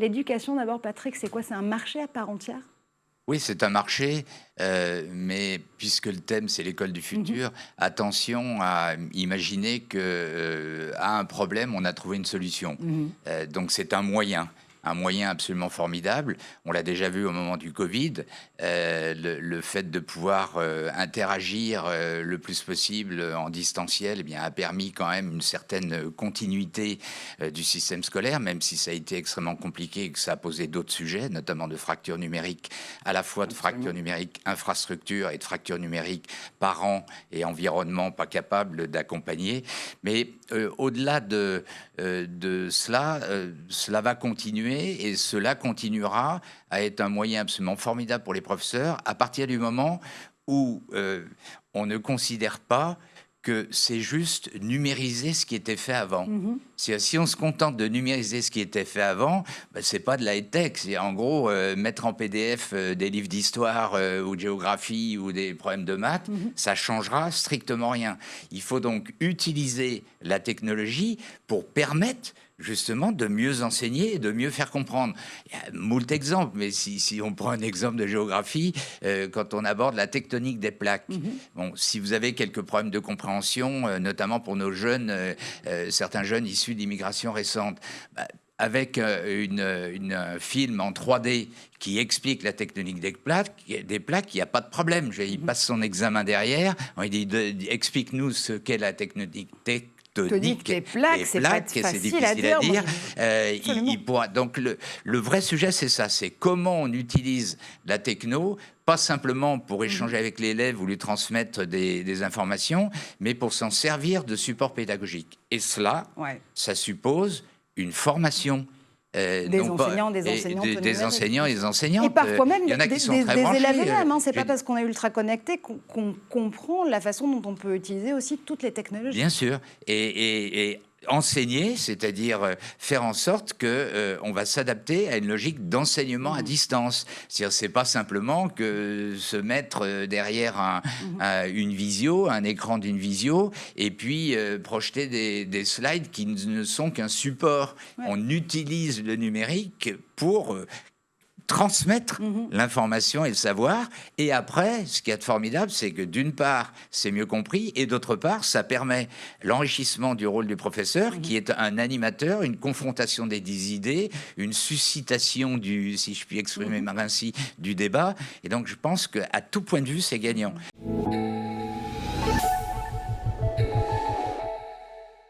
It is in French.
L'éducation, d'abord, Patrick, c'est quoi? C'est un marché à part entière? Oui, c'est un marché, mais puisque le thème, c'est l'école du futur, attention à imaginer qu'à un problème, on a trouvé une solution. Donc c'est un moyen absolument formidable. On l'a déjà vu au moment du Covid, le fait de pouvoir interagir le plus possible en distanciel, eh bien, a permis quand même une certaine continuité du système scolaire, même si ça a été extrêmement compliqué et que ça a posé d'autres sujets, notamment de fracture numérique, à la fois de fracture numérique infrastructure et de fracture numérique parents et environnement pas capables d'accompagner. Mais au-delà de cela, cela va continuer et cela continuera à être un moyen absolument formidable pour les professeurs à partir du moment où on ne considère pas que c'est juste numériser ce qui était fait avant. Si on se contente de numériser ce qui était fait avant, c'est pas de la tech. C'est en gros mettre en PDF des livres d'histoire ou de géographie ou des problèmes de maths, ça changera strictement rien. Il faut donc utiliser la technologie pour permettre justement de mieux enseigner et de mieux faire comprendre. Il y a moult exemples, mais si on prend un exemple de géographie, quand on aborde la tectonique des plaques, bon, si vous avez quelques problèmes de compréhension, notamment pour nos jeunes, certains jeunes issus d'immigration récente, avec un film en 3D qui explique la tectonique des plaques, il n'y a pas de problème. Il passe son examen derrière, il dit explique-nous ce qu'est la tectonique tectonique des plaques, c'est pas c'est facile difficile à dire. Il pourra. Donc le vrai sujet, c'est ça, c'est comment on utilise la techno, pas simplement pour échanger avec l'élève ou lui transmettre des informations, mais pour s'en servir de support pédagogique. Et cela, ça suppose une formation. Des enseignants et des enseignantes. Et parfois même il y en a qui sont très des branchés, élèves eux-mêmes. Hein. C'est pas parce qu'on est ultra connecté qu'on comprend la façon dont on peut utiliser aussi toutes les technologies. Bien sûr. Et enseigner, c'est-à-dire faire en sorte que on va s'adapter à une logique d'enseignement à distance. C'est-à-dire, c'est pas simplement que se mettre derrière une visio, un écran d'une visio, et puis projeter des slides qui ne sont qu'un support. On utilise le numérique pour transmettre l'information et le savoir. Et après, ce qui est formidable, c'est que d'une part, c'est mieux compris, et d'autre part, ça permet l'enrichissement du rôle du professeur, qui est un animateur, une confrontation des idées, une suscitation si je puis exprimer ainsi, du débat. Et donc, je pense qu'à tout point de vue, c'est gagnant.